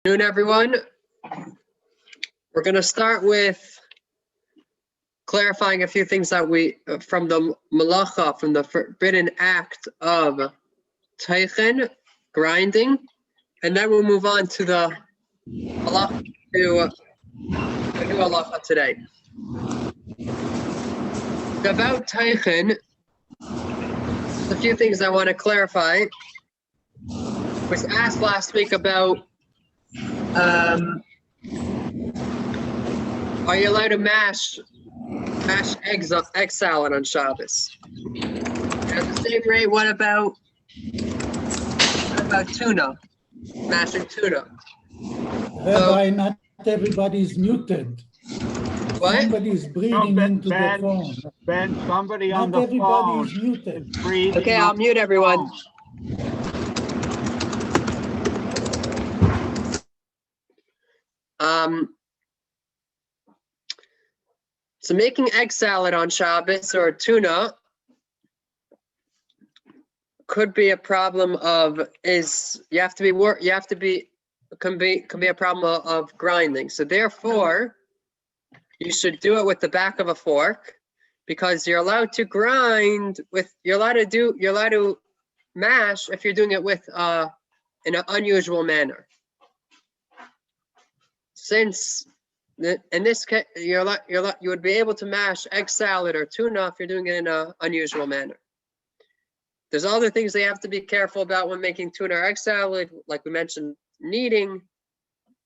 Good afternoon, everyone. We're going to start with clarifying a few things that from the malacha, from the forbidden act of teichen, grinding, and then we'll move on to the halacha, to the new halacha today. About teichen, a few things I want to clarify. Was asked last week about are you allowed to mash egg salad on Shabbos? At the same rate, what about tuna? Mashing tuna. Rabbi, not everybody's muted. What? Somebody's breathing into the phone. Ben, somebody on Not the phone everybody's muted. is breathing. Okay, I'll mute everyone. So making egg salad on Shabbos or tuna could be a problem of can be a problem of grinding. So therefore, you should do it with the back of a fork, because you're allowed to grind with, you're allowed to mash if you're doing it with in an unusual manner. Since in this case, you would be able to mash egg salad or tuna if you're doing it in an unusual manner. There's other things they have to be careful about when making tuna or egg salad, like we mentioned, kneading.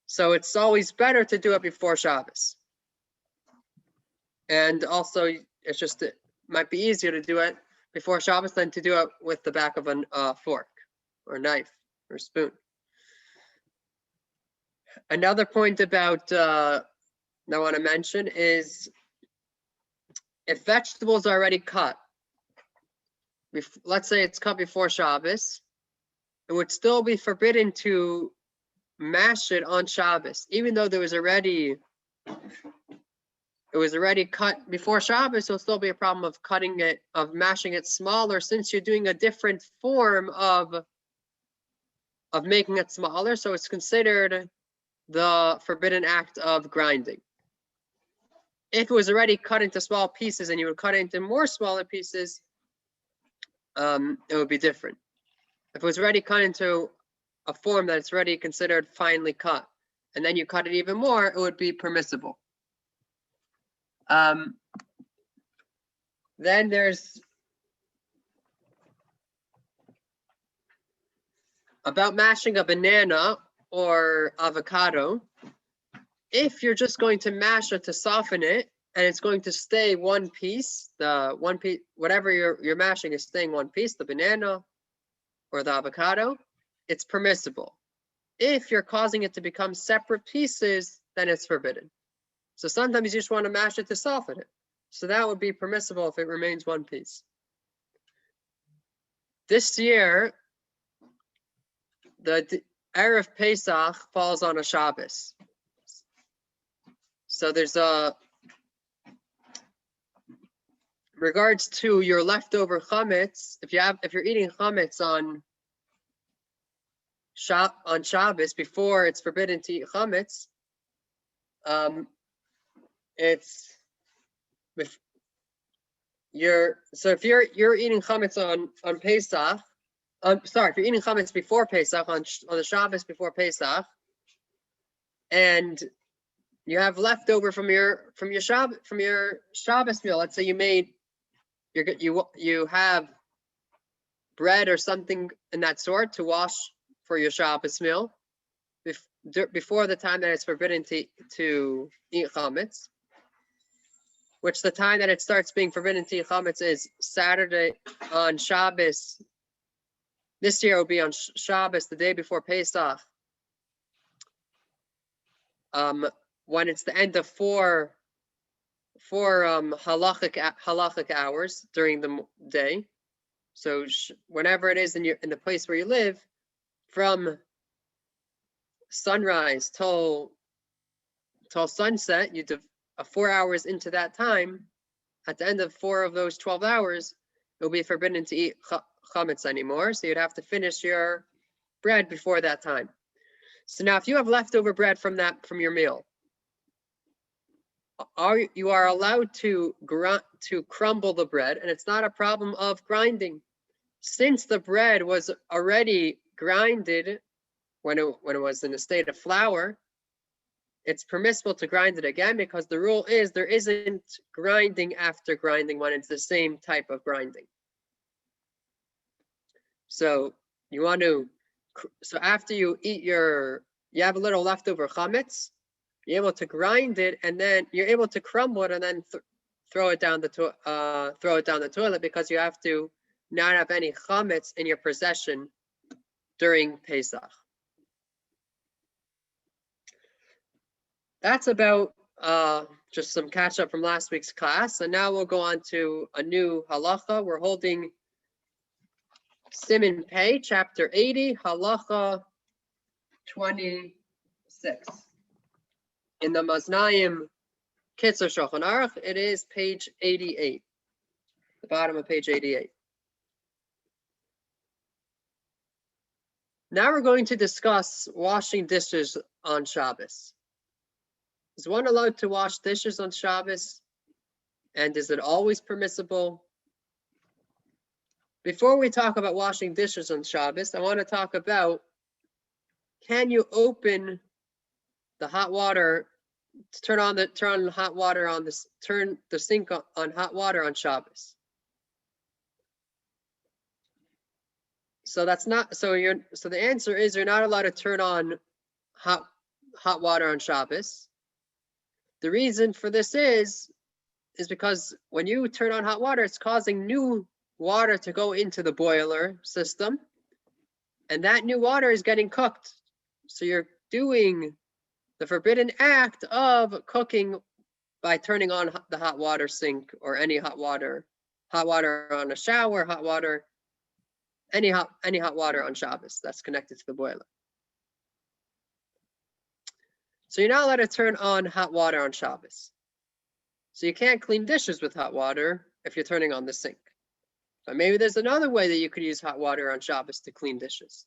So it's always better to do it before Shabbos. And also, it might be easier to do it before Shabbos than to do it with the back of a fork or knife or spoon. Another point about that I want to mention is if vegetables are already cut, let's say it's cut before Shabbos, it would still be forbidden to mash it on Shabbos, even though it was already cut before Shabbos. It'll still be a problem of mashing it smaller, since you're doing a different form of making it smaller. So it's considered the forbidden act of grinding. If it was already cut into small pieces and you would cut it into more smaller pieces, it would be different. If it was already cut into a form that it's already considered finely cut, and then you cut it even more, it would be permissible. Then there's about mashing a banana or avocado. If you're just going to mash it to soften it, and it's going to stay one piece, whatever you're mashing is staying one piece, the banana or the avocado, it's permissible. If you're causing it to become separate pieces, then it's forbidden. So sometimes you just want to mash it to soften it. So that would be permissible if it remains one piece. This year, the Erev Pesach falls on a Shabbos. So there's regards to your leftover chametz, if you're eating chametz on Shabbos before it's forbidden to eat chametz, so if you're eating chametz on Pesach, if you're eating chametz before Pesach on the Shabbos before Pesach, and you have leftover from your Shabbos meal. Let's say you have bread or something in that sort to wash for your Shabbos meal before the time that it's forbidden to eat chametz, which the time that it starts being forbidden to eat chametz is Saturday on Shabbos. This year it will be on Shabbos, the day before Pesach. When it's the end of four halachic hours during the day. So whenever it is in the place where you live, from sunrise till sunset, you do 4 hours into that time. At the end of 4 of those 12 hours, it will be forbidden to eat chametz anymore. So you'd have to finish your bread before that time. So now if you have leftover bread from your meal, you are allowed to crumble the bread, and it's not a problem of grinding. Since the bread was already grinded when it was in a state of flour, it's permissible to grind it again, because the rule is there isn't grinding after grinding when it's the same type of grinding. So so after you eat you have a little leftover chametz, you're able to grind it, and then you're able to crumble it, and then throw it down the toilet, because you have to not have any chametz in your possession during Pesach. That's about just some catch up from last week's class, and now we'll go on to a new halacha. We're holding Siman Pei, chapter 80, halacha 26. In the Maznayim Kitzur Shulchan Aruch, it is page 88, the bottom of page 88. Now we're going to discuss washing dishes on Shabbos. Is one allowed to wash dishes on Shabbos? And is it always permissible? Before we talk about washing dishes on Shabbos, I want to talk about, can you open the hot water, turn the sink on hot water on Shabbos? So that's not, so the answer is you're not allowed to turn on hot water on Shabbos. The reason for this is because when you turn on hot water, it's causing new water to go into the boiler system, and that new water is getting cooked. So you're doing the forbidden act of cooking by turning on the hot water sink, or any hot water on a shower, any hot water on Shabbos that's connected to the boiler. So you're not allowed to turn on hot water on Shabbos. So you can't clean dishes with hot water if you're turning on the sink. But maybe there's another way that you could use hot water on Shabbos to clean dishes.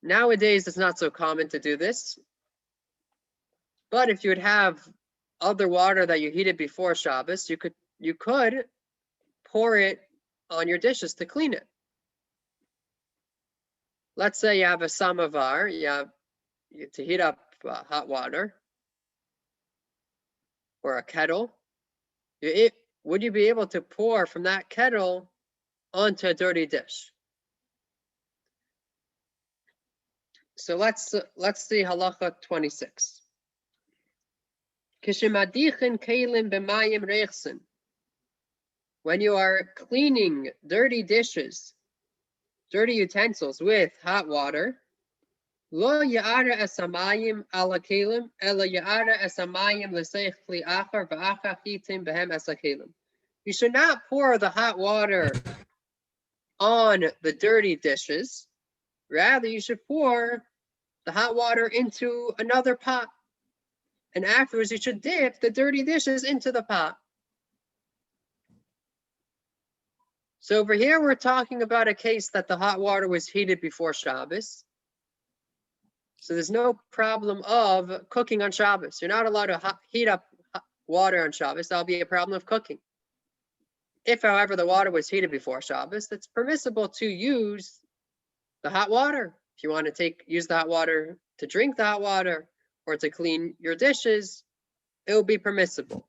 Nowadays, it's not so common to do this. But if you would have other water that you heated before Shabbos, you could pour it on your dishes to clean it. Let's say you have a samovar, to heat up hot water, or a kettle. Would you be able to pour from that kettle onto a dirty dish? So let's see halacha 26. When you are cleaning dirty dishes, dirty utensils with hot water, lo ya'ara esamayim ala kelim, ela ya'ara esamayim l'seich kli achar v'achar chitim behem esakelim. You should not pour the hot water on the dirty dishes. Rather, you should pour the hot water into another pot. And afterwards, you should dip the dirty dishes into the pot. So over here, we're talking about a case that the hot water was heated before Shabbos. So there's no problem of cooking on Shabbos. You're not allowed to heat up water on Shabbos. That'll be a problem of cooking. If, however, the water was heated before Shabbos, it's permissible to use the hot water. If you want to use the hot water to drink the hot water or to clean your dishes, it will be permissible.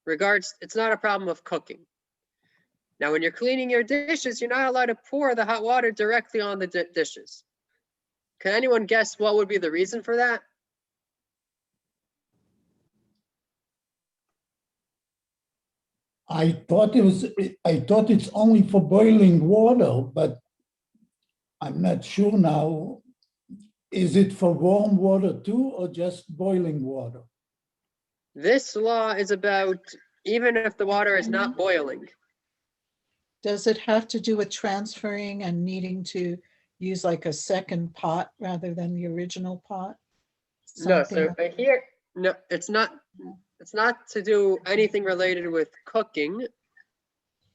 It's not a problem of cooking. Now, when you're cleaning your dishes, you're not allowed to pour the hot water directly on the dishes. Can anyone guess what would be the reason for that? I thought it's only for boiling water, but I'm not sure now. Is it for warm water too, or just boiling water? This law is about even if the water is not boiling. Does it have to do with transferring and needing to use like a second pot rather than the original pot? No, so here, no, it's not to do anything related with cooking.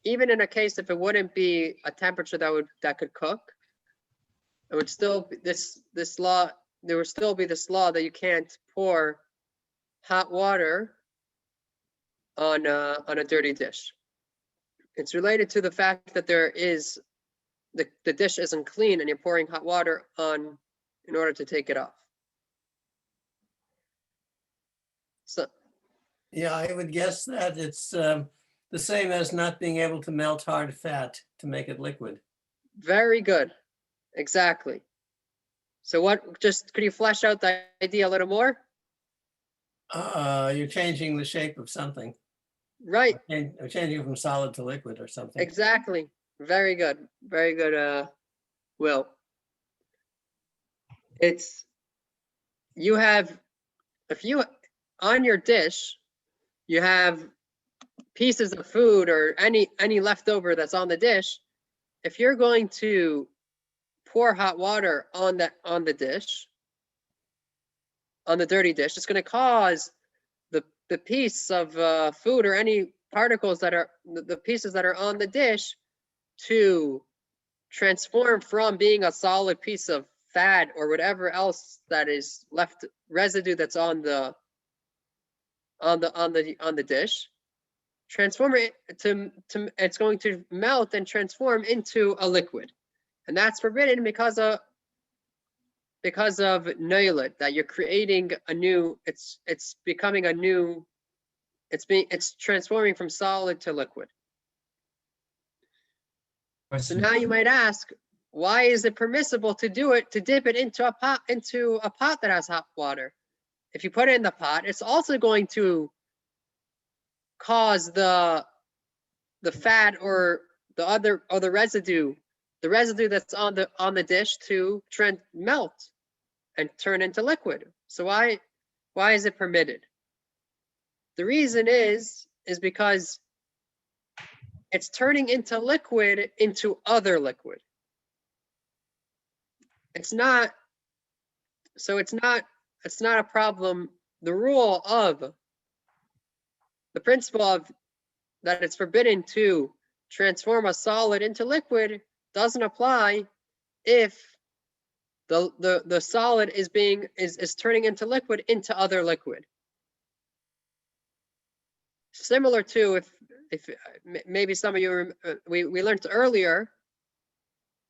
Even in a case if it wouldn't be a temperature that could cook, it would still be this law, there would still be this law that you can't pour hot water on a dirty dish. It's related to the fact that there is the dish isn't clean and you're pouring hot water on in order to take it off. So Yeah, I would guess that it's the same as not being able to melt hard fat to make it liquid. very good. Exactly. So what, just could you flesh out the idea a little more? You're changing the shape of something. Right, Or changing it from solid to liquid or something. exactly. Very good. Very good, Will. It's, you have, if you, on your dish, you have pieces of food or any leftover that's on the dish. If you're going to pour hot water on the dish, on the dirty dish, it's going to cause the piece of food or any particles that are the pieces that are on the dish to transform from being a solid piece of fat or whatever else that is left, residue that's on the dish, transform it to it's going to melt and transform into a liquid, and that's forbidden because of noilet, that you're creating a new, it's becoming a new, it's transforming from solid to liquid. So now you might ask, why is it permissible to do it, to dip it into a pot that has hot water? If you put it in the pot, it's also going to cause the fat or the residue that's on the dish to melt and turn into liquid. So why is it permitted? The reason is because it's turning into liquid into other liquid. It's not a problem. The rule of the principle of that it's forbidden to transform a solid into liquid doesn't apply if the solid is turning into liquid into other liquid. Similar to if maybe some of you we learned earlier,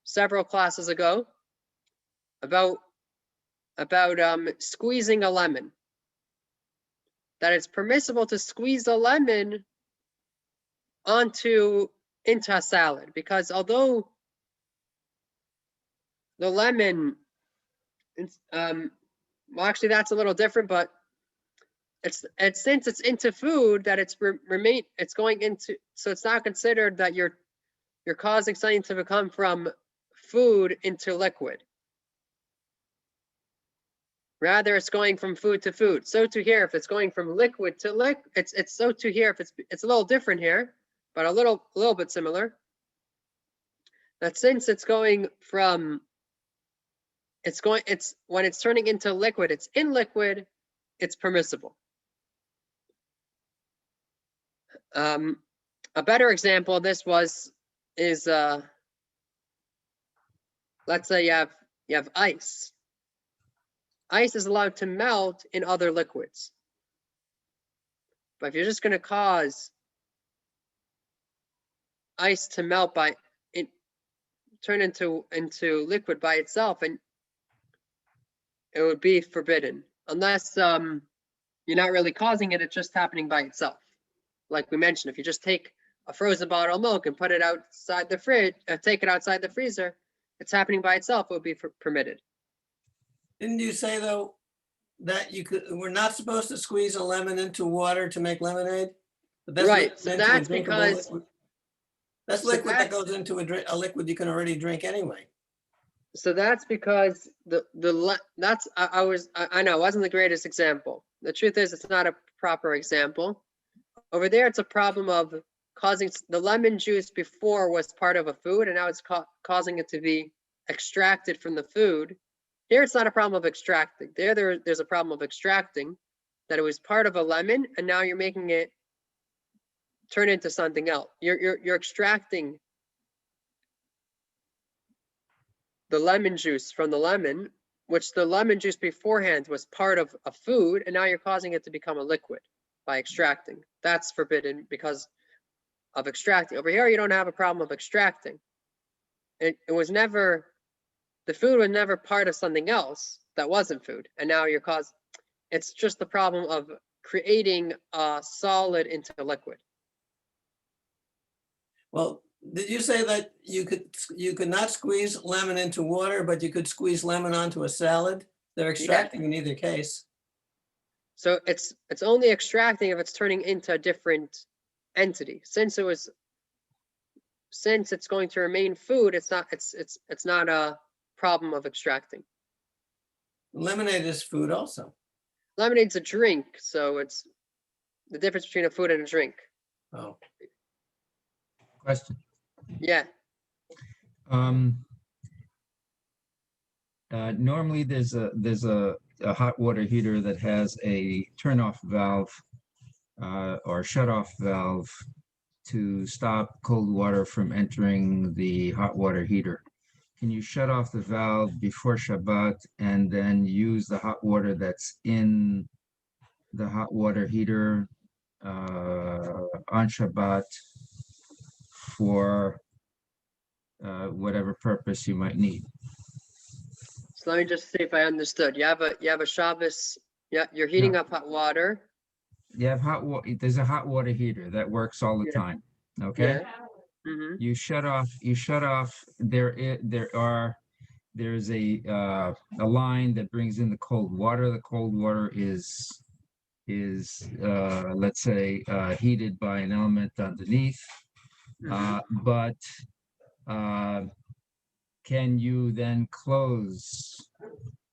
several classes ago, about squeezing a lemon. That it's permissible to squeeze a lemon into a salad, because although the lemon, well, actually that's a little different, but it's since it's into food that it's going into, so it's not considered that you're causing something to become from food into liquid. Rather, it's going from food to food. So to here, if it's going from liquid to liquid, it's so to here, if it's a little different here, but a little bit similar. That since it's going from, when it's turning into liquid, it's in liquid, it's permissible. A better example of this is let's say you have ice. Ice is allowed to melt in other liquids. But if you're just going to cause ice to melt turn into liquid by itself, and it would be forbidden, unless you're not really causing it, it's just happening by itself. Like we mentioned, if you just take a frozen bottle of milk and put it outside the fridge, take it outside the freezer, it's happening by itself, it would be permitted. Didn't you say though that we're not supposed to squeeze a lemon into water to make lemonade? But that's right. So that's because liquid. That's liquid that goes into a liquid you can already drink anyway. So that's because I know it wasn't the greatest example. The truth is, it's not a proper example. Over there, it's a problem of causing the lemon juice before was part of a food, and now it's causing it to be extracted from the food. Here, it's not a problem of extracting. There's a problem of extracting, that it was part of a lemon, and now you're making it turn into something else. You're extracting. the lemon juice from the lemon, which the lemon juice beforehand was part of a food, and now you're causing it to become a liquid by extracting. That's forbidden because of extracting. Over here, you don't have a problem of extracting. It was never, the food was never part of something else that wasn't food, and now you're it's just the problem of creating a solid into a liquid. Well, did you say that you could not squeeze lemon into water, but you could squeeze lemon onto a salad? They're extracting in either case. So it's only extracting if it's turning into a different entity. Since it's going to remain food, it's not a problem of extracting. Lemonade is food also. Lemonade's a drink, so it's the difference between a food and a drink. Oh, Question. Yeah. Normally there's a hot water heater that has a turn-off valve or shut-off valve to stop cold water from entering the hot water heater. Can you shut off the valve before Shabbat and then use the hot water that's in the hot water heater on Shabbat for whatever purpose you might need? So let me just see if I understood. You have a Shabbos. Yeah, you're heating No. up hot water. You have hot water. There's a hot water heater that works all the Yeah. time. Okay. Yeah. Mm-hmm. You shut off. There's a line that brings in the cold water. The cold water is let's say heated by an element underneath. But can you then close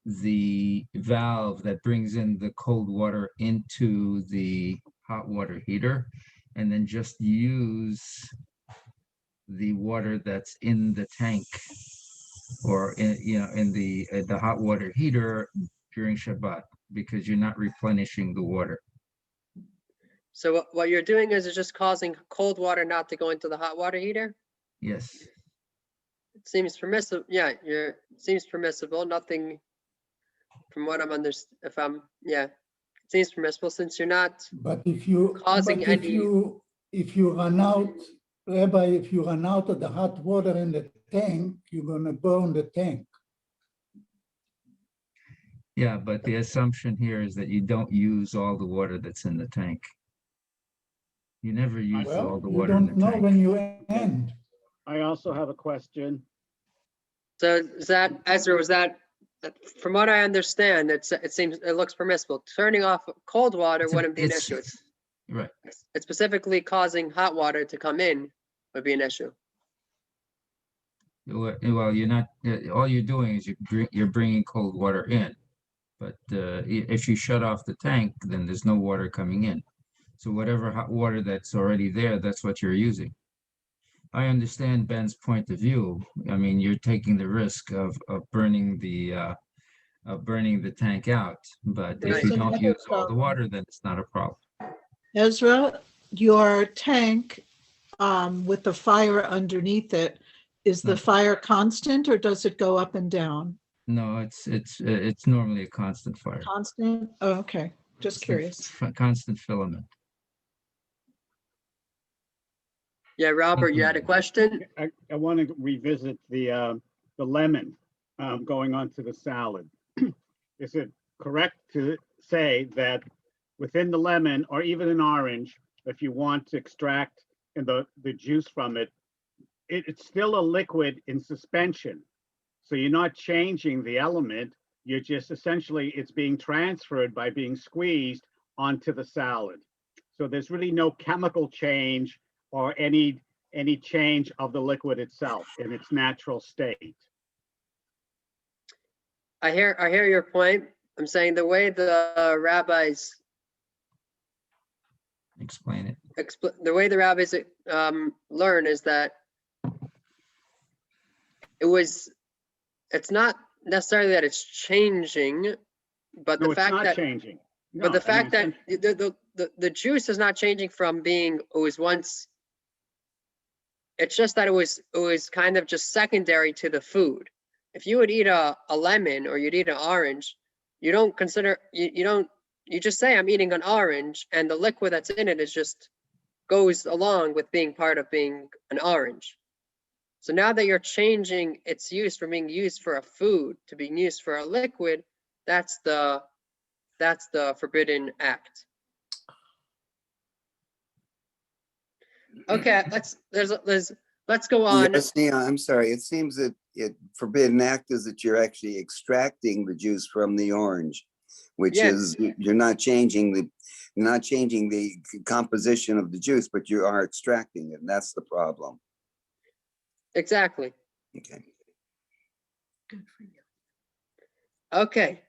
the valve that brings in the cold water into the hot water heater and then just use the water that's in the tank or in the hot water heater during Shabbat, because you're not replenishing the water? So what you're doing is it's just causing cold water not to go into the hot water heater. Yes. It seems permissible. Yeah, it seems permissible. Nothing from what it seems permissible since you're not But if you, causing but if any. you run out, Rabbi, if you run out of the hot water in the tank, you're gonna burn the tank. Yeah, but the assumption here is that you don't use all the water that's in the tank. You never use all Well, the you water in the don't know tank. when you end. I also have a question. So is that, Ezra, was that, from what I understand, it looks permissible. Turning off cold water wouldn't be an issue. Right. It's specifically causing hot water to come in would be an issue. Well, you're not, all you're doing is you're bringing cold water in. But if you shut off the tank, then there's no water coming in. So whatever hot water that's already there, that's what you're using. I understand Ben's point of view. I mean, you're taking the risk of burning the tank out. But if There's you don't another use all the problem. water, then it's not a problem. Ezra, your tank with the fire underneath it, is the No. fire constant or does it go up and down? No, it's normally a constant fire. Constant? Oh, okay, just curious. Constant filament. Yeah, Robert, you had a question? I want to revisit the lemon going onto the salad. Is it correct to say that within the lemon or even an orange, if you want to extract the juice from it, it's still a liquid in suspension. So you're not changing the element. You're just essentially, it's being transferred by being squeezed onto the salad. So there's really no chemical change or any change of the liquid itself in its natural state. I hear your point. I'm saying the way the rabbis Explain it. learn is that it's not necessarily that it's changing, but No, the it's fact not that changing. but the No, I fact mean, that the juice is not changing from being it was once. It's just that it was kind of just secondary to the food. if you would eat a lemon or you'd eat an orange, you don't consider, you just say I'm eating an orange, and the liquid that's in it is just goes along with being part of being an orange. So now that you're changing its use from being used for a food to being used for a liquid, that's the forbidden act. Okay, let's go on. Yes, yeah, I'm sorry. It seems that forbidden act is that you're actually extracting the juice from the orange, which Yes. is, you're not changing the composition of the juice, but you are extracting it, and that's the problem. Exactly. Okay. Okay.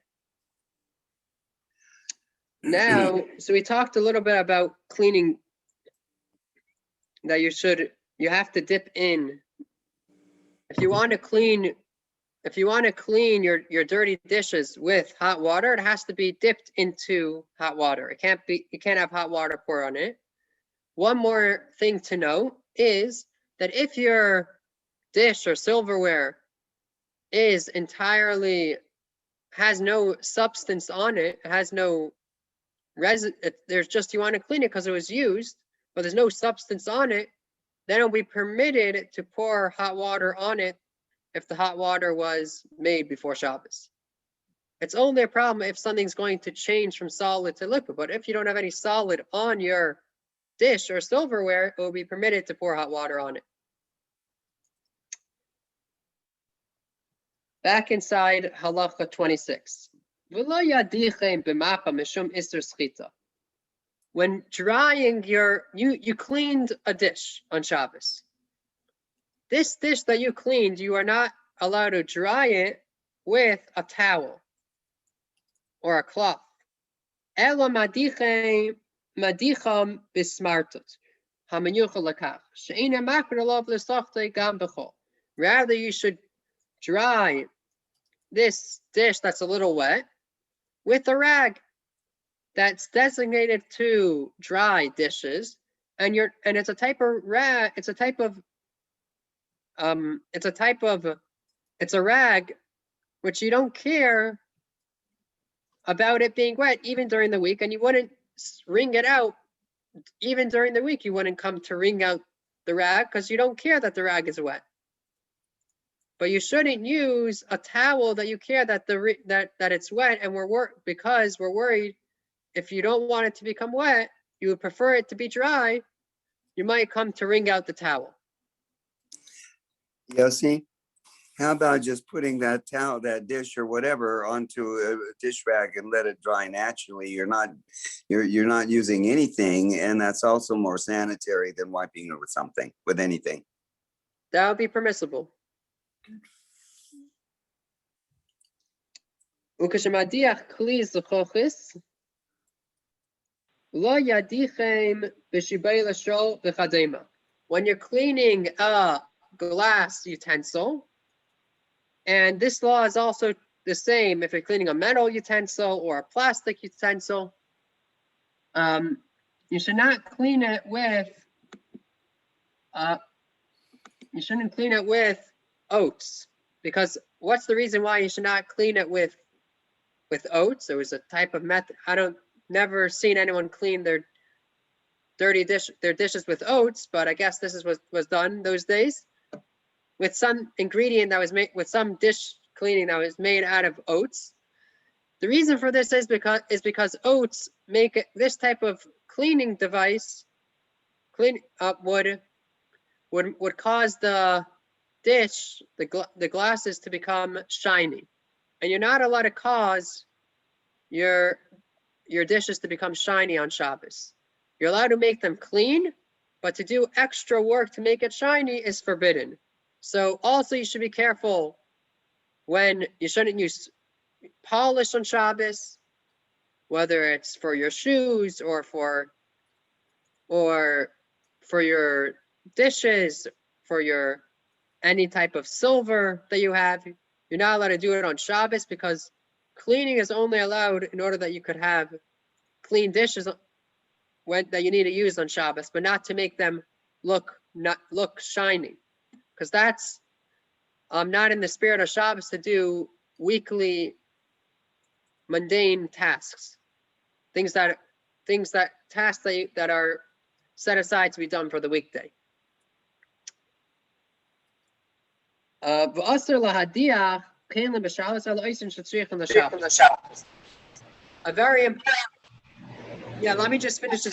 Now, so we talked a little bit about cleaning, that you have to dip in. If you want to clean your dirty dishes with hot water, it has to be dipped into hot water. You can't have hot water poured on it. One more thing to know is that if your dish or silverware has no substance on it, has no resin, there's just, you want to clean it because it was used, but there's no substance on it, then it'll be permitted to pour hot water on it if the hot water was made before Shabbos. It's only a problem if something's going to change from solid to liquid, but if you don't have any solid on your dish or silverware, it will be permitted to pour hot water on it. Back inside halacha 26. When drying you cleaned a dish on Shabbos. This dish that you cleaned, you are not allowed to dry it with a towel or a cloth. Ela madicham bismartot. Rather, you should dry this dish that's a little wet with a rag that's designated to dry dishes, and it's a type of rag. It's a rag which you don't care about it being wet even during the week, and you wouldn't wring it out even during the week. You wouldn't come to wring out the rag because you don't care that the rag is wet. But you shouldn't use a towel that you care that it's wet, and because we're worried if you don't want it to become wet, you would prefer it to be dry, you might come to wring out the towel. Yossi, how about just putting that towel, that dish or whatever onto a dish rag and let it dry naturally? You're not using anything, and that's also more sanitary than wiping it with anything. That would be permissible. Ukashemadiach kli zechochis lo yadichem b'shibei l'shol v'chadema. When you're cleaning a glass utensil, and this law is also the same if you're cleaning a metal utensil or a plastic utensil, you should not clean it with oats, because what's the reason why you should not clean it with oats? There was a type of method. Never seen anyone clean their dishes with oats, but I guess this is what was done those days with some ingredient that was made, with some dish cleaning that was made out of oats. The reason for this is because oats make it, this type of cleaning device would cause the dish, the glasses, to become shiny, and you're not allowed to cause your dishes to become shiny on Shabbos. You're allowed to make them clean, but to do extra work to make it shiny is forbidden. So also you should be careful when you shouldn't use polish on Shabbos, whether it's for your shoes or for your dishes, for your any type of silver that you have. You're not allowed to do it on Shabbos, because cleaning is only allowed in order that you could have clean dishes that you need to use on Shabbos, but not to make them look shiny, because that's not in the spirit of Shabbos to do weekly mundane tasks, tasks that are set aside to be done for the weekday. V'asr lahadiach kein leb'Shabbos elo oisin shetzriich in the Shabbos. A very important. Yeah, let me just finish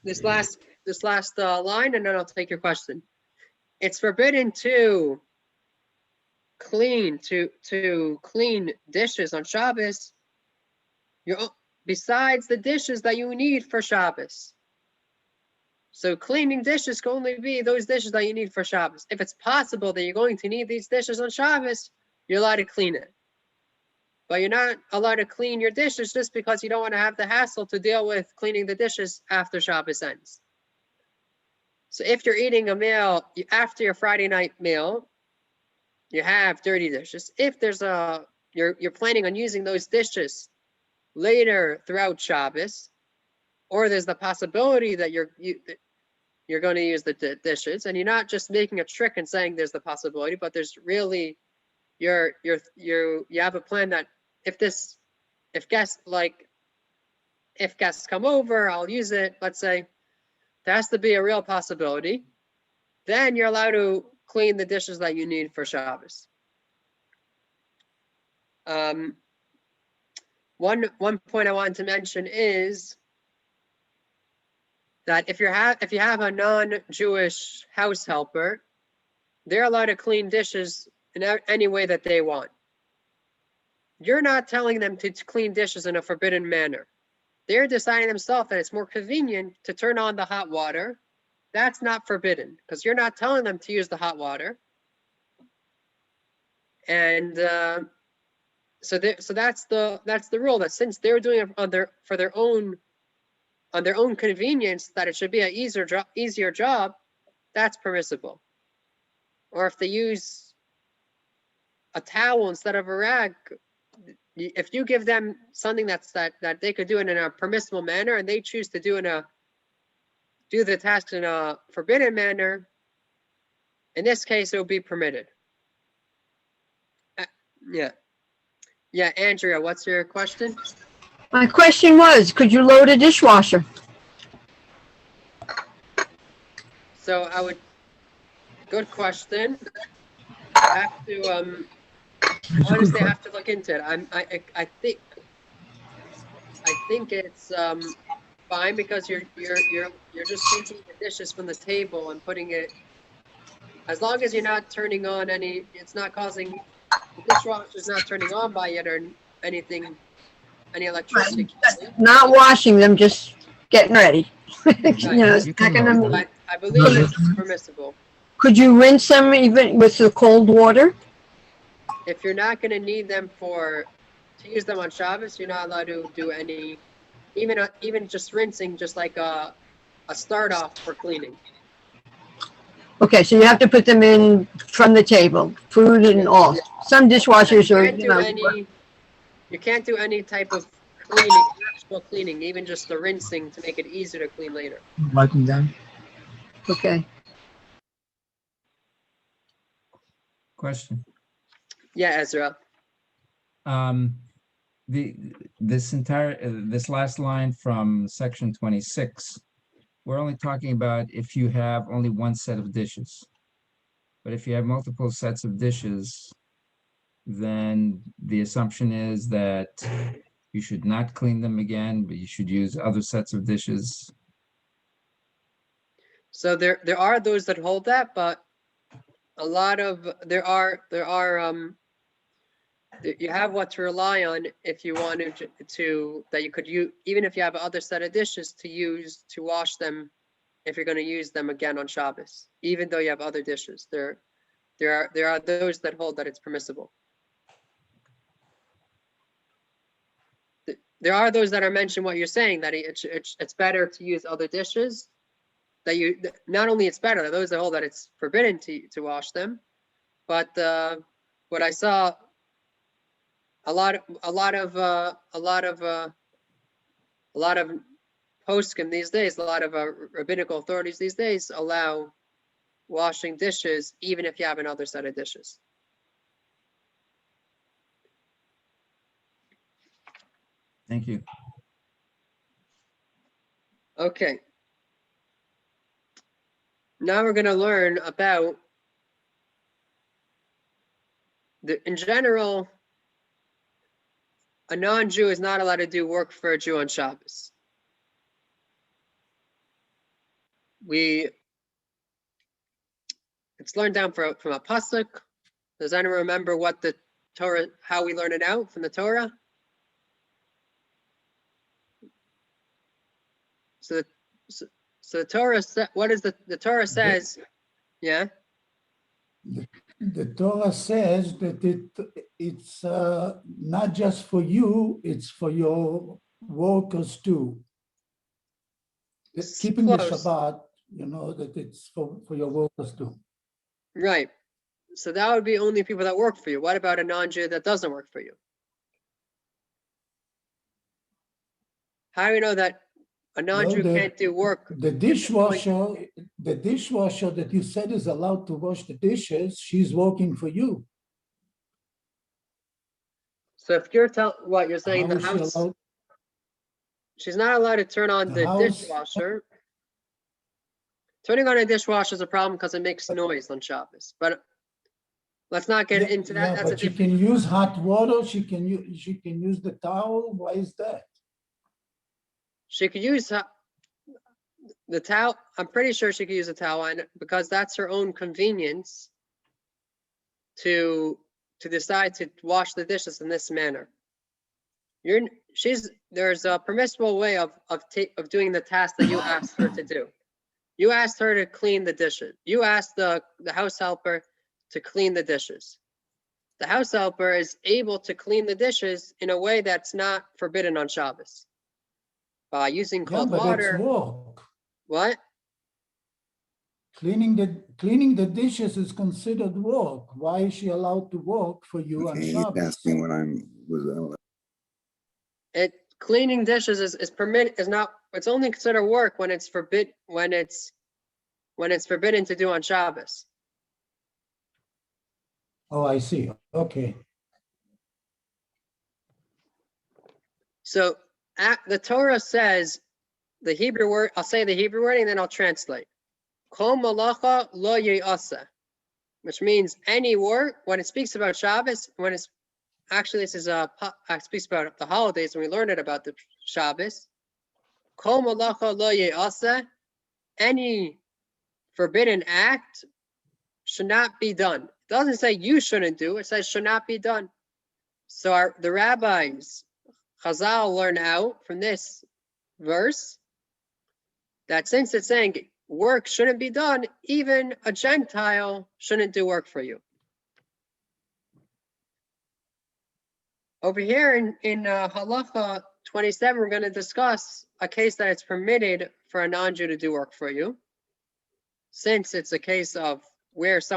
this last line, and then I'll take your question. It's forbidden to clean dishes on Shabbos. Besides the dishes that you need for Shabbos. So cleaning dishes can only be those dishes that you need for Shabbos. If it's possible that you're going to need these dishes on Shabbos, you're allowed to clean it. But you're not allowed to clean your dishes just because you don't want to have the hassle to deal with cleaning the dishes after Shabbos ends. So if you're eating a meal after your Friday night meal, you have dirty dishes. If you're planning on using those dishes later throughout Shabbos, or there's the possibility that you're going to use the dishes, and you're not just making a trick and saying there's the possibility, but there's really you have a plan that if guests come over, I'll use it. Let's say there has to be a real possibility. Then you're allowed to clean the dishes that you need for Shabbos. One point I wanted to mention is that if you have a non-Jewish house helper, they're allowed to clean dishes in any way that they want. You're not telling them to clean dishes in a forbidden manner. They're deciding themselves that it's more convenient to turn on the hot water. That's not forbidden because you're not telling them to use the hot water. And so that's the rule, that since they're doing it on their own convenience, that it should be an easier job, that's permissible. Or if they use a towel instead of a rag, if you give them something that they could do it in a permissible manner, and they choose to do the task in a forbidden manner, in this case it will be permitted. Yeah, Andrea, what's your question? My question was, could you load a dishwasher? So good question. I have to, honestly, I have to look into it. I think it's fine because you're just taking the dishes from the table and putting it, as long as you're not turning on any, it's not causing, the dishwasher's not turning on by it or anything, any electricity. Not washing them, just getting ready. You can stacking them. load them. I believe it's permissible. Could you rinse them even with the cold water? If you're not going to need them to use them on Shabbos, you're not allowed to do any, even just rinsing, just like a start off for cleaning. Okay, so you have to put them in from the table, food and all. Some dishwashers are, You can't do any type of cleaning, actual cleaning, even just the rinsing to make it easier to clean later. Writing down. Okay. Question. Yeah, Ezra. This last line from section 26, we're only talking about if you have only one set of dishes. But if you have multiple sets of dishes, then the assumption is that you should not clean them again, but you should use other sets of dishes. So there are those that hold that, but you have what to rely on if you wanted to that you could use, even if you have other set of dishes to wash them if you're going to use them again on Shabbos, even though you have other dishes. There are those that hold that it's permissible. There are those that are mentioned what you're saying, that it's better to use other dishes. Not only it's better, those that hold that it's forbidden to wash them, but what I saw, a lot of poskim these days, a lot of rabbinical authorities these days allow washing dishes, even if you have another set of dishes. Thank you. Okay. Now we're going to learn about in general, a non-Jew is not allowed to do work for a Jew on Shabbos. It's learned down from a pasuk. Does anyone remember what the Torah, how we learn it out from the Torah? So the Torah, what is the Torah says? Yeah. The Torah says that it's not just for you, it's for your workers too. Keeping the Close. Shabbat, that it's for your workers too. Right. So that would be only people that work for you. What about a non-Jew that doesn't work for you? How do you know that a non-Jew can't do work? The dishwasher that you said is allowed to wash the dishes, she's working for you. So if you're what you're saying, How the is she house, allowed? she's not allowed to turn on The the house- dishwasher. Turning on a dishwasher is a problem because it makes noise on Shabbos. But let's not get into that. Yeah, That's a but she different. can use hot water. She can use the towel. Why is that? She could use the towel. I'm pretty sure she could use a towel, because that's her own convenience to decide to wash the dishes in this manner. There's a permissible way of doing the task that you asked her to do. You asked her to clean the dishes. You asked the house helper to clean the dishes. The house helper is able to clean the dishes in a way that's not forbidden on Shabbos. By using cold but water. it's work. What? Cleaning the dishes is considered work. Why is she allowed to work for you on Okay, he's Shabbos? asking what Cleaning dishes is permitted, it's only considered work when it's forbidden to do on Shabbos. Oh, I see. Okay. So the Torah says the Hebrew word, I'll say the Hebrew wording, then I'll translate. Kol malacha lo ye'asa, which means any work, when it speaks about Shabbos, this speaks about the holidays, and we learned it about the Shabbos. Kol malacha lo ye'asa, any forbidden act should not be done. It doesn't say you shouldn't do, it says should not be done. So the rabbis, Chazal, learn out from this verse that since it's saying work shouldn't be done, even a Gentile shouldn't do work for you. Over here in Halacha 27, we're going to discuss a case that it's permitted for a non-Jew to do work for you, since it's a case of where it's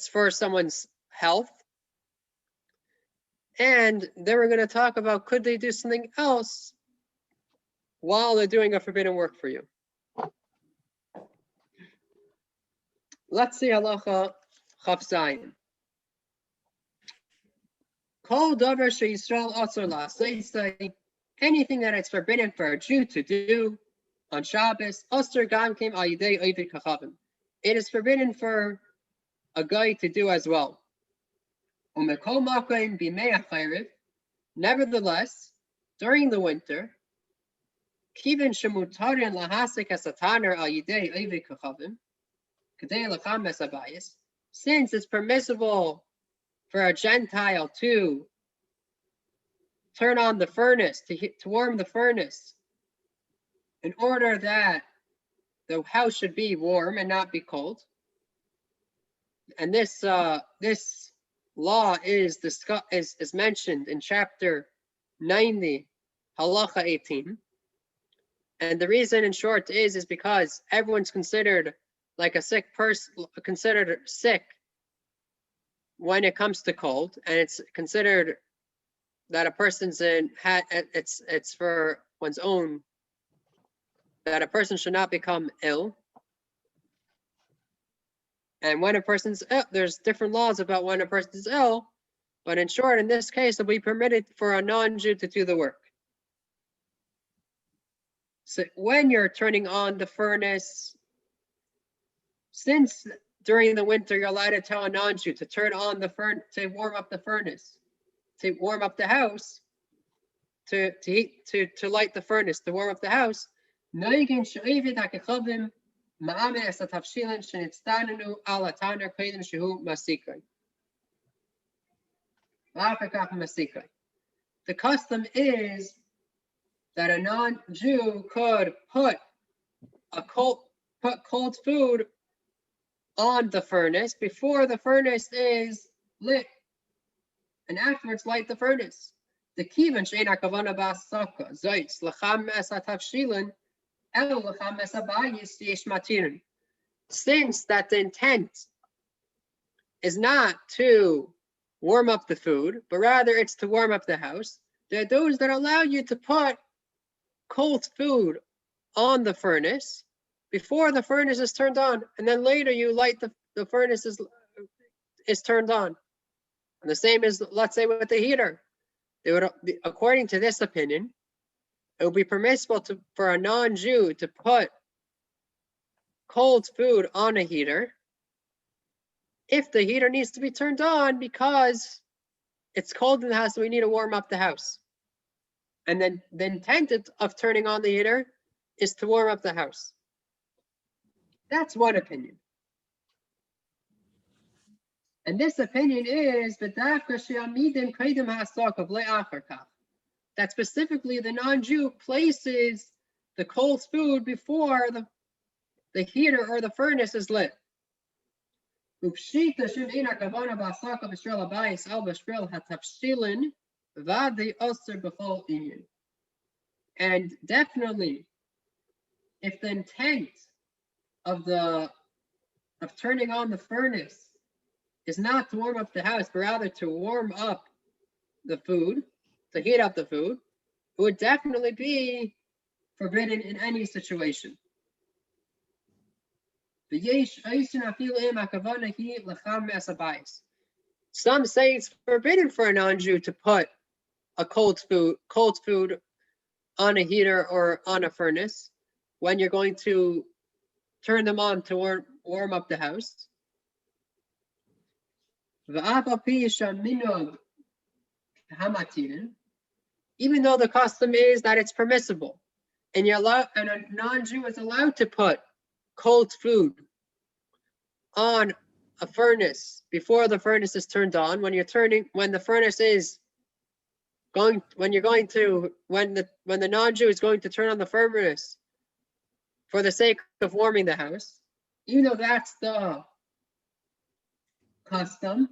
for someone's health. And then we're going to talk about, could they do something else while they're doing a forbidden work for you? Let's see Halacha Chaf Zayin. Kol davar sheYisrael asur la'aseh, anything that it's forbidden for a Jew to do on Shabbos, asur gam kim al yidei ovid kachavim. It is forbidden for a guy to do as well. Umekol makom b'mei ha'chayriv. Nevertheless, during the winter, kivin shemutarin lahasik asataner al yidei ovid kachavim, kedei lacham esabayis. Since it's permissible for a Gentile to turn on the furnace, to warm the furnace, in order that the house should be warm and not be cold. And this law is mentioned in chapter 90, Halacha 18. And the reason, in short, is because everyone's considered like a sick person, considered sick when it comes to cold, and it's considered that a person's it's for one's own that a person should not become ill. And when a person's ill, there's different laws about when a person is ill, but in short, in this case, it'll be permitted for a non-Jew to do the work. So when you're turning on the furnace, since during the winter you're allowed to tell a non-Jew to turn on the furnace, to warm up the furnace, to warm up the house, to light the furnace, to warm up the house. The custom is that a non-Jew could put cold food on the furnace before the furnace is lit, and afterwards light the furnace. The kivan she'ena kavana ba'asaka zoitz l'cham esatavshilin el l'cham esabayis yesh matirin. Since that the intent is not to warm up the food, but rather it's to warm up the house, there are those that allow you to put cold food on the furnace before the furnace is turned on, and then later you light the furnace is turned on. And the same is, let's say, with the heater. They would, according to this opinion, it would be permissible for a non-Jew to put cold food on a heater if the heater needs to be turned on because it's cold in the house, so we need to warm up the house. And then the intent of turning on the heater is to warm up the house. That's one opinion. And this opinion is that specifically the non-Jew places the cold food before the heater or the furnace is lit. And definitely, if the intent of turning on the furnace is not to warm up the house, but rather to warm up the food, to heat up the food, it would definitely be forbidden in any situation. Some say it's forbidden for a non-Jew to put a cold food on a heater or on a furnace when you're going to turn them on to warm up the house. Even though the custom is that it's permissible, and a non-Jew is allowed to put cold food on a furnace before the furnace is turned on, when the non-Jew is going to turn on the furnace for the sake of warming the house, even though that's the custom.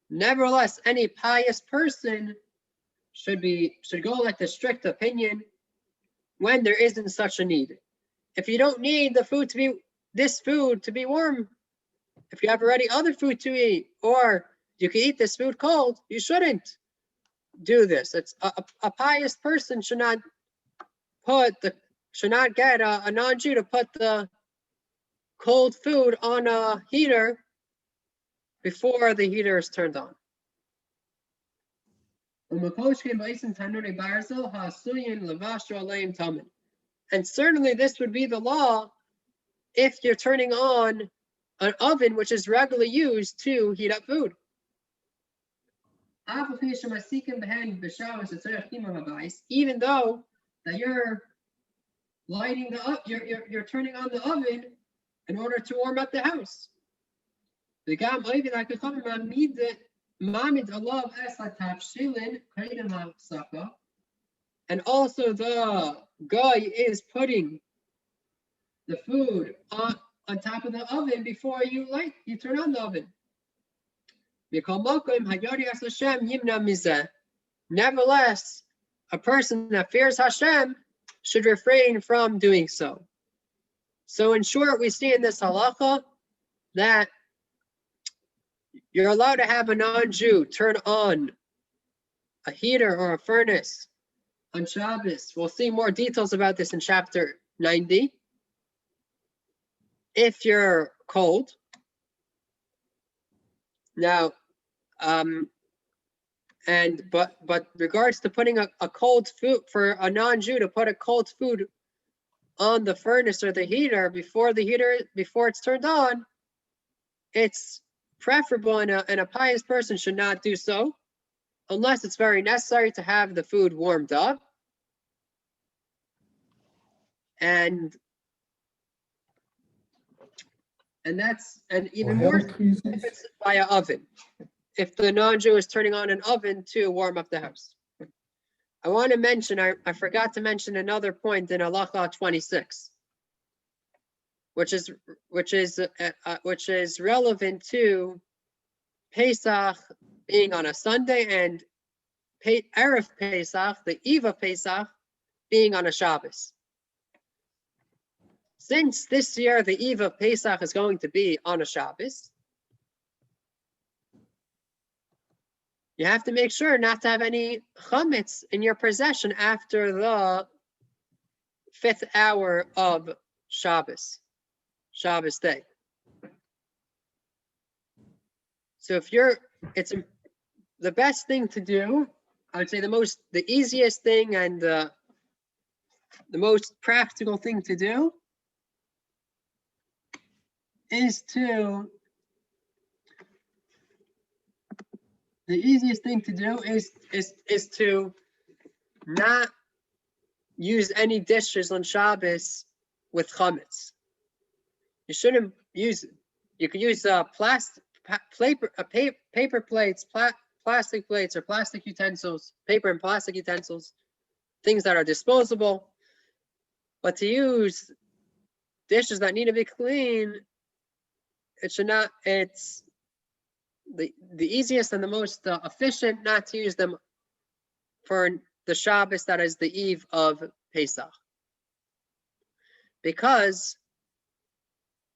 Nevertheless, any pious person should go like the strict opinion when there isn't such a need. If you don't need this food to be warm, if you have already other food to eat, or you can eat this food cold, you shouldn't do this. It's a pious person should not get a non-Jew to put the cold food on a heater before the heater is turned on. And certainly this would be the law if you're turning on an oven which is regularly used to heat up food. Even though that you're you're turning on the oven in order to warm up the house. And also the guy is putting the food on top of the oven before you turn on the oven. Nevertheless, a person that fears Hashem should refrain from doing so. So in short, we see in this halacha that You're allowed to have a non-Jew turn on a heater or a furnace on Shabbos. We'll see more details about this in chapter 90. If you're cold. Now, but regards to putting a cold food for a non-Jew to put a cold food on the furnace or the heater before it's turned on, it's preferable and a pious person should not do so unless it's very necessary to have the food warmed up. And even more health reasons. if it's by an oven. If the non-Jew is turning on an oven to warm up the house. I want to mention, I forgot to mention another point in Halacha 26, which is relevant to Pesach being on a Sunday and Erev Pesach, the Eve of Pesach, being on a Shabbos. Since this year the Eve of Pesach is going to be on a Shabbos, you have to make sure not to have any chametz in your possession after the 5th hour of Shabbos day. So it's the best thing to do, I would say the easiest thing and the most practical thing to do is to not use any dishes on Shabbos with chametz. You shouldn't use. You could use paper plates, plastic plates, or plastic utensils, paper and plastic utensils, things that are disposable. But to use dishes that need to be clean, it should not. It's the easiest and the most efficient not to use them for the Shabbos that is the eve of Pesach, because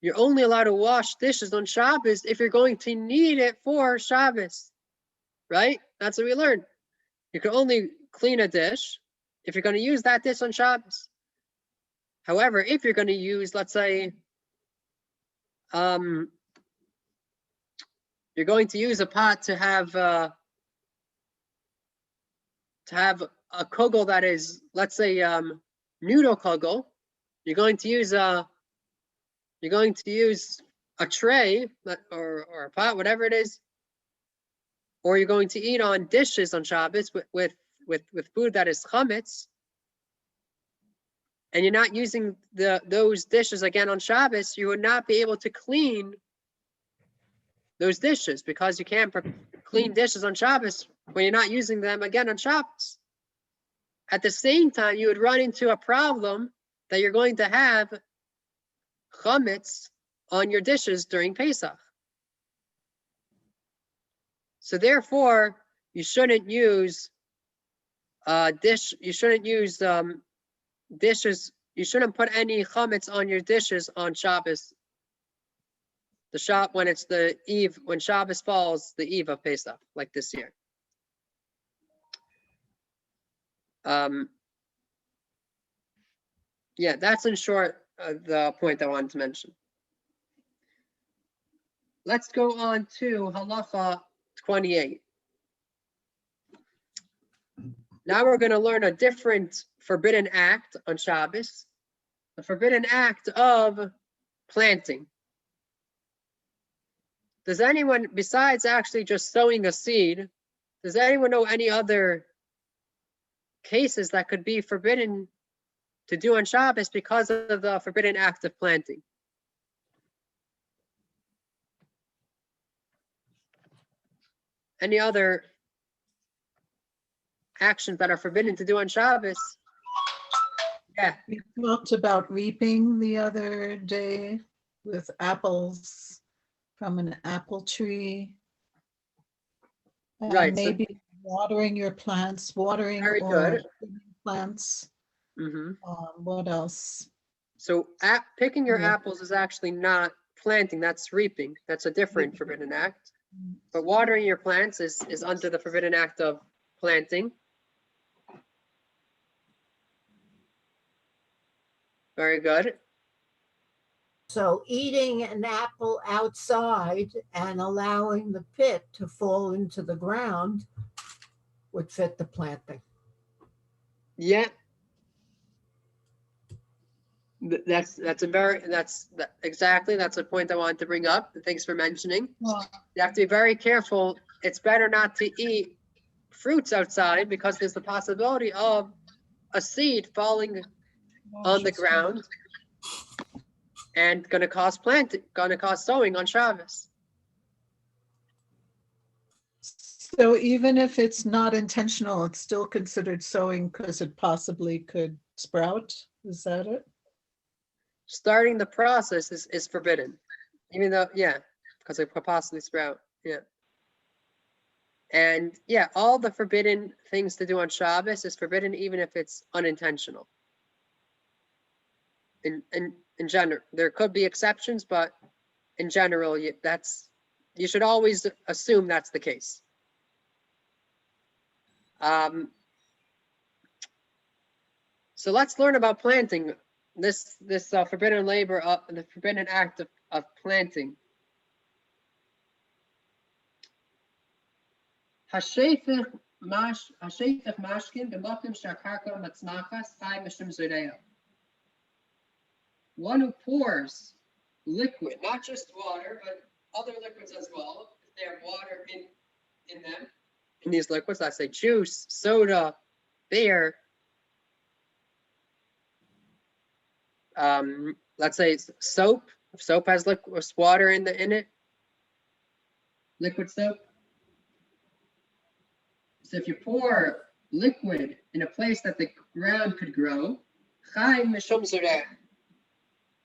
you're only allowed to wash dishes on Shabbos if you're going to need it for Shabbos, right? That's what we learned. You can only clean a dish if you're going to use that dish on Shabbos. However, if you're going to use, let's say, you're going to use a pot to have a kugel that is, let's say, noodle kugel. You're going to use a tray or a pot, whatever it is, or you're going to eat on dishes on Shabbos with food that is chametz, and you're not using those dishes again on Shabbos, you would not be able to clean those dishes because you can't clean dishes on Shabbos when you're not using them again on Shabbos. At the same time, you would run into a problem that you're going to have chametz on your dishes during Pesach. So therefore, you shouldn't use dishes. You shouldn't put any chametz on your dishes on Shabbos. When it's the eve, when Shabbos falls, the eve of Pesach, like this year. Yeah, that's in short the point I wanted to mention. Let's go on to Halacha 28. Now we're going to learn a different forbidden act on Shabbos, the forbidden act of planting. Does anyone, besides actually just sowing a seed, does anyone know any other cases that could be forbidden to do on Shabbos because of the forbidden act of planting? Any other actions that are forbidden to do on Shabbos? Yeah. We talked about reaping the other day with apples from an apple tree. And Right, so- maybe watering your plants, watering Very or good. pruning plants. Mm-hmm. What else? So picking your Yeah. apples is actually not planting, that's reaping. That's a different forbidden act. But watering your plants is under the forbidden act of planting. Very good. So eating an apple outside and allowing the pit to fall into the ground would fit the planting. Yeah. That's exactly, that's a point I wanted to bring up. Thanks for mentioning. Well, You have to be very careful. It's better not to eat fruits outside because there's the possibility of a seed falling on the ground and going to cause sowing on Shabbos. So even if it's not intentional, it's still considered sowing because it possibly could sprout? Is that it? Starting the process is forbidden, even though, yeah, because it could possibly sprout. Yeah. And yeah, all the forbidden things to do on Shabbos is forbidden, even if it's unintentional. In general, there could be exceptions, but in general, you should always assume that's the case. So let's learn about planting. This forbidden labor, the forbidden act of planting. Hashefech mashkin b'makom shakarka matznachas chai mishum zureo. One who pours liquid, not just water, but other liquids as well, if they have water in them, in these liquids, let's say juice, soda, beer, let's say soap. If soap has water in it, liquid soap. So if you pour liquid in a place that the ground could grow, chaim mishum zureh,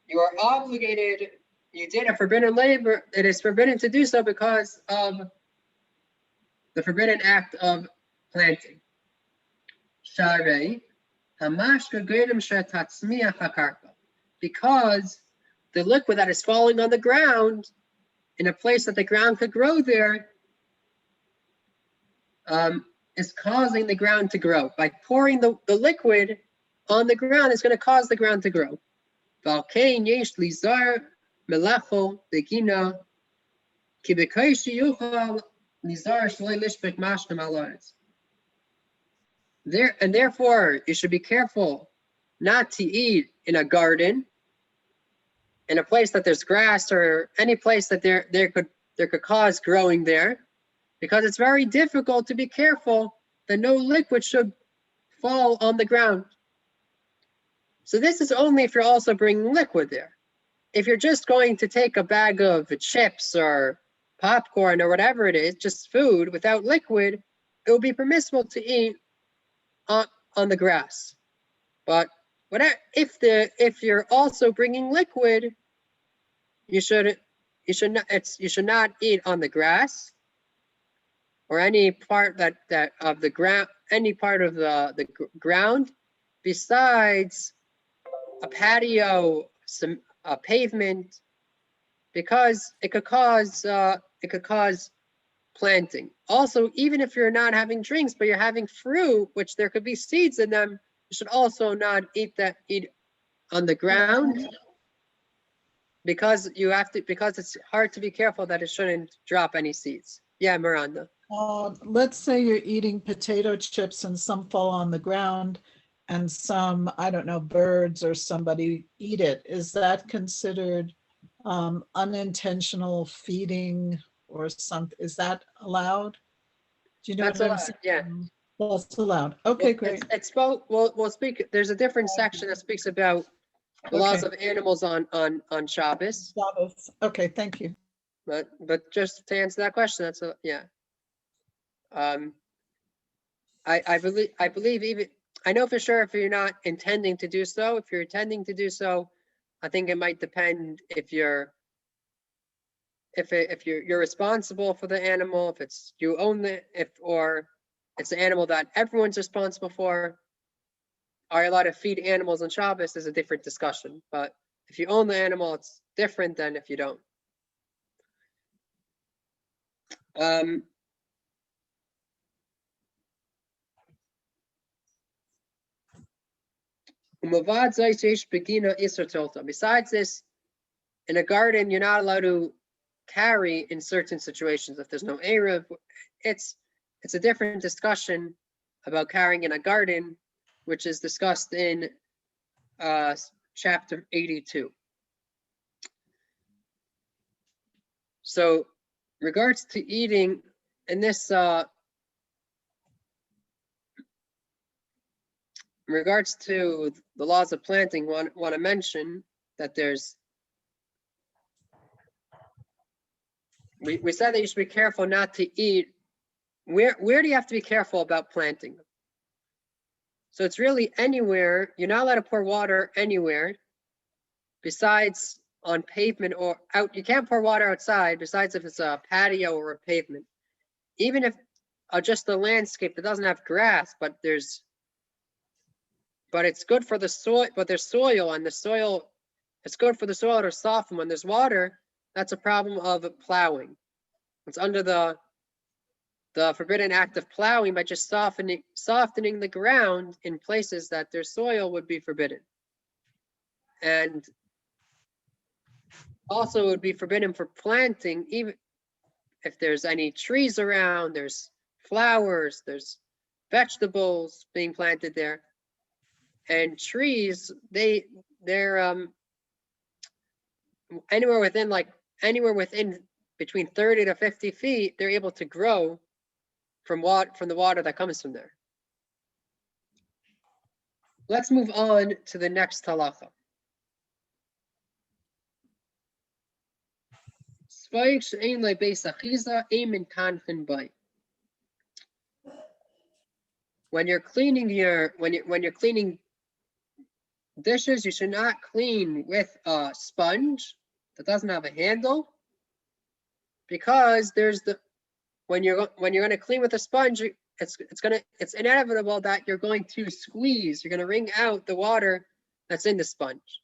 you are obligated. You did a forbidden labor. It is forbidden to do so because of the forbidden act of planting. Sharei hamashka geirim shetatzmiach hakarka, because the liquid that is falling on the ground in a place that the ground could grow there is causing the ground to grow. By pouring the liquid on the ground, it's going to cause the ground to grow. Valkein yesh lizar melacho begina kibekaishi yuchal lizar shloi lishbek mashnam alaretz. And therefore, you should be careful not to eat in a garden, in a place that there's grass, or any place that there could cause growing there, because it's very difficult to be careful that no liquid should fall on the ground. So this is only if you're also bringing liquid there. If you're just going to take a bag of chips or popcorn or whatever it is, just food without liquid, it will be permissible to eat on the grass. But if you're also bringing liquid, you should not eat on the grass or any part of the ground, any part of the ground besides a patio, a pavement, because it could cause planting. Also, even if you're not having drinks, but you're having fruit, which there could be seeds in them, you should also not eat on the ground, because it's hard to be careful that it shouldn't drop any seeds. Yeah, Miranda. Let's say you're eating potato chips and some fall on the ground and some, I don't know, birds or somebody eat it. Is that considered unintentional feeding or something? Is that allowed? Do you know That's what I'm allowed, saying? yeah. That's allowed. Okay, great. We'll speak. There's a different section that speaks about the laws of animals on Shabbos. Shabbos. Okay, thank you. But just to answer that question, yeah. I believe even, I know for sure if you're not intending to do so. If you're intending to do so, I think it might depend if you're responsible for the animal, if it's you own or it's an animal that everyone's responsible for. Are you allowed to feed animals on Shabbos is a different discussion. But if you own the animal, it's different than if you don't. Um, Besides this, in a garden, you're not allowed to carry in certain situations. If there's no Eruv, it's a different discussion about carrying in a garden, which is discussed in chapter 82. So, regards to eating, in this in regards to the laws of planting, want to mention that we said that you should be careful not to eat. Where do you have to be careful about planting? So it's really anywhere. You're not allowed to pour water anywhere besides on pavement or out. You can't pour water outside besides if it's a patio or a pavement. Even if just a landscape that doesn't have grass, but it's good for the soil, but there's soil, and the soil, it's good for the soil to soften. When there's water, that's a problem of plowing. It's under the forbidden act of plowing by just softening the ground in places that their soil would be forbidden. And also it would be forbidden for planting, even if there's any trees around, there's flowers, there's vegetables being planted there. And trees, they're anywhere within between 30 to 50 feet, they're able to grow from the water that comes from there. Let's move on to the next halacha. When you're cleaning dishes, you should not clean with a sponge that doesn't have a handle, because when you're going to clean with a sponge, it's inevitable that you're going to squeeze. You're going to wring out the water that's in the sponge.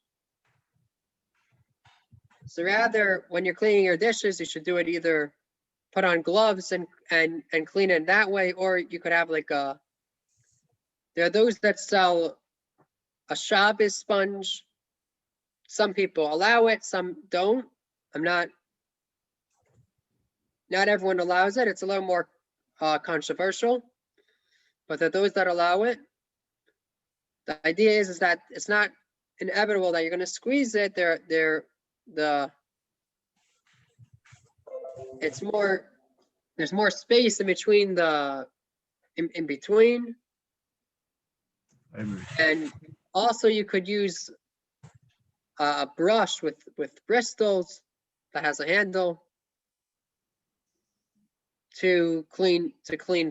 So rather, when you're cleaning your dishes, you should do it either put on gloves and clean it that way, or you could have there are those that sell a Shabbos sponge. Some people allow it, some don't. Not everyone allows it. It's a little more controversial, but there are those that allow it. The idea is that it's not inevitable that you're going to squeeze it. There's more space in between in between. And also you could use a brush with bristles that has a handle to clean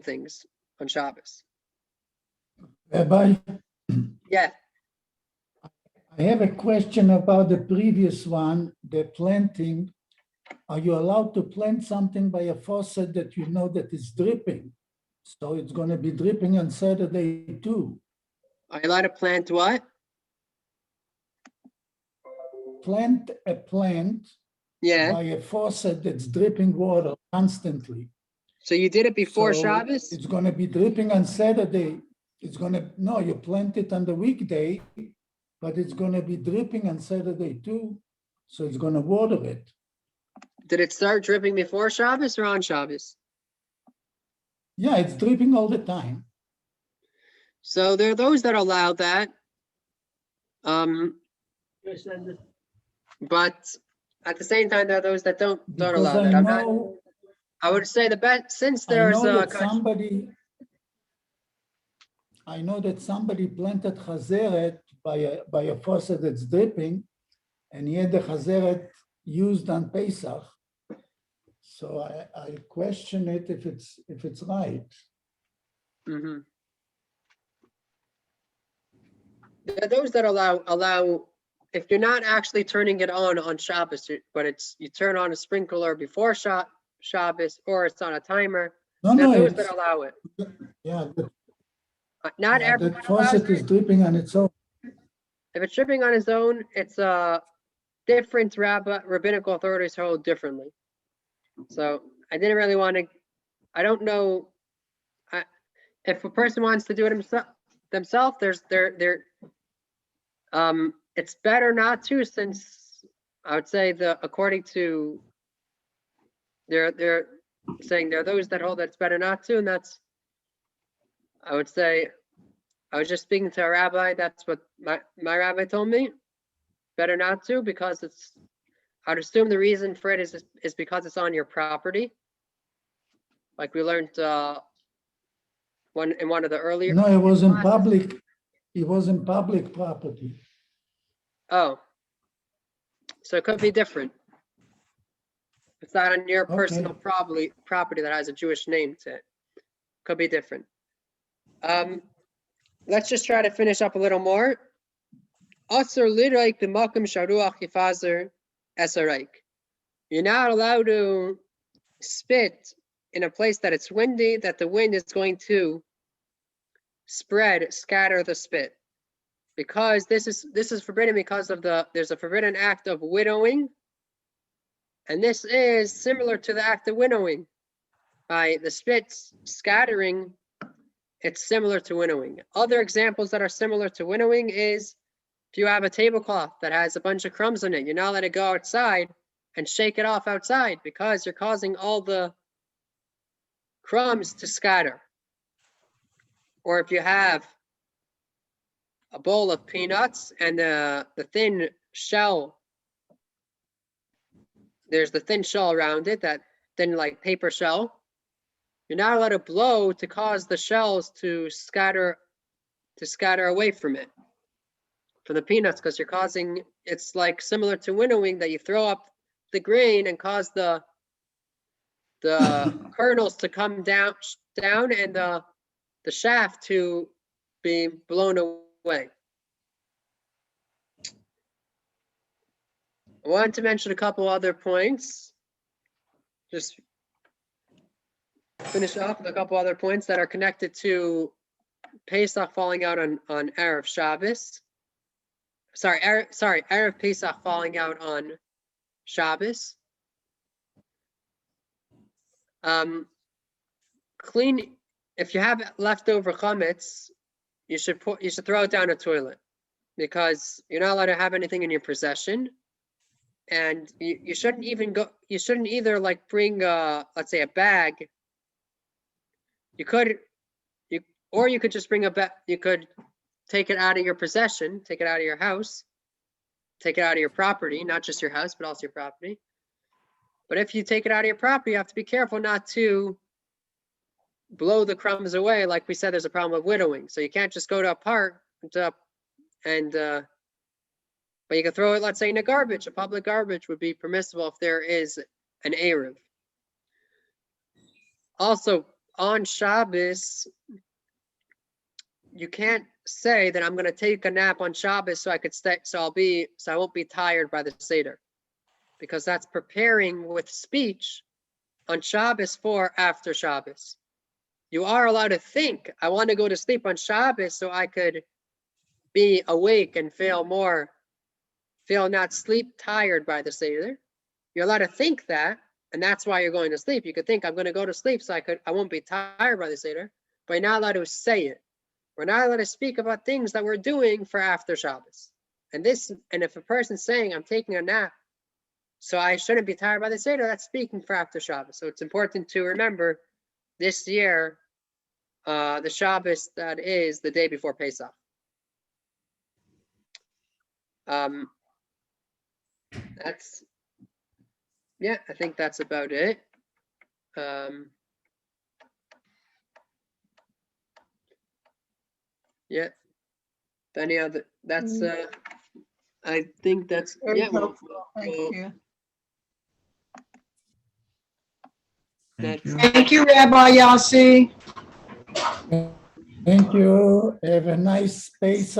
things on Shabbos. Rabbi, Yeah. I have a question about the previous one, the planting. Are you allowed to plant something by a faucet that you know that is dripping? So it's going to be dripping on Saturday too. Are you allowed to plant what? Plant a plant Yeah. by a faucet that's dripping water constantly. So you did it before So Shabbos? it's going to be dripping on Saturday. No, you plant it on the weekday, but it's going to be dripping on Saturday too. So it's going to water it. Did it start dripping before Shabbos or on Shabbos? Yeah, it's dripping all the time. So there are those that allow that. But at the same time, there are those that don't Because allow that. I would say the best, since there's I know that somebody planted chazeret by a faucet that's dripping, and he had the chazeret used on Pesach. So I question it if it's right. Mm-hmm. There are those that allow if you're not actually turning it on Shabbos, but you turn on a sprinkler before Shabbos, or it's on a timer. No, those that allow it. Yeah, not everyone the faucet is dripping on its own. If it's dripping on its own, it's different rabbinical authorities hold differently. So I didn't really want to, I don't know. If a person wants to do it themselves, it's better not to, since I would say according to, they're saying there are those that hold that it's better not to, and that's, I would say, I was just speaking to a rabbi, that's what my rabbi told me, better not to, because it's, I'd assume the reason for it is because it's on your property. Like we learned in one of the earlier. No, it was in public. It was in public property. Oh, so it could be different. It's not on your personal property that has a Jewish name to it. Could be different. Let's just try to finish up a little more. You're not allowed to spit in a place that it's windy, that the wind is going to scatter the spit. Because this is forbidden because of there's a forbidden act of winnowing. And this is similar to the act of winnowing. By the spit scattering, it's similar to winnowing. Other examples that are similar to winnowing is if you have a tablecloth that has a bunch of crumbs in it, you're not allowed to go outside and shake it off outside because you're causing all the crumbs to scatter. Or if you have a bowl of peanuts and the thin shell, there's the thin shell around it, that thin like paper shell. You're not allowed to blow to cause the shells to scatter away from it, from the peanuts, because you're causing, it's like similar to winnowing, that you throw up the grain and cause the kernels to come down and the shaft to be blown away. I wanted to mention a couple other points. Just finish off with a couple other points that are connected to Pesach falling out on Erev Shabbos. Erev Pesach falling out on Shabbos. Clean, if you have leftover chametz, you should throw it down a toilet, because you're not allowed to have anything in your possession. And you shouldn't either like bring let's say a bag. You could just bring a bag. You could take it out of your possession, take it out of your house, take it out of your property, not just your house, but also your property. But if you take it out of your property, you have to be careful not to blow the crumbs away. Like we said, there's a problem with winnowing. So you can't just go to a park but you can throw it, let's say, in a garbage. A public garbage would be permissible if there is an Erev. Also, on Shabbos, you can't say that I'm going to take a nap on Shabbos so I won't be tired by the Seder, because that's preparing with speech on Shabbos for after Shabbos. You are allowed to think, I want to go to sleep on Shabbos so I could be awake and feel not sleep tired by the Seder. You're allowed to think that, and that's why you're going to sleep. You could think, I'm going to go to sleep so I won't be tired by the Seder, but you're not allowed to say it. We're not allowed to speak about things that we're doing for after Shabbos. And if a person's saying, I'm taking a nap so I shouldn't be tired by the Seder, that's speaking for after Shabbos. So it's important to remember this year, the Shabbos that is the day before Pesach. I think that's about it. Any other, I think that's, Very helpful. Thank you. Thank you. Thank you, Rabbi Yossi. Thank you. Have a nice space.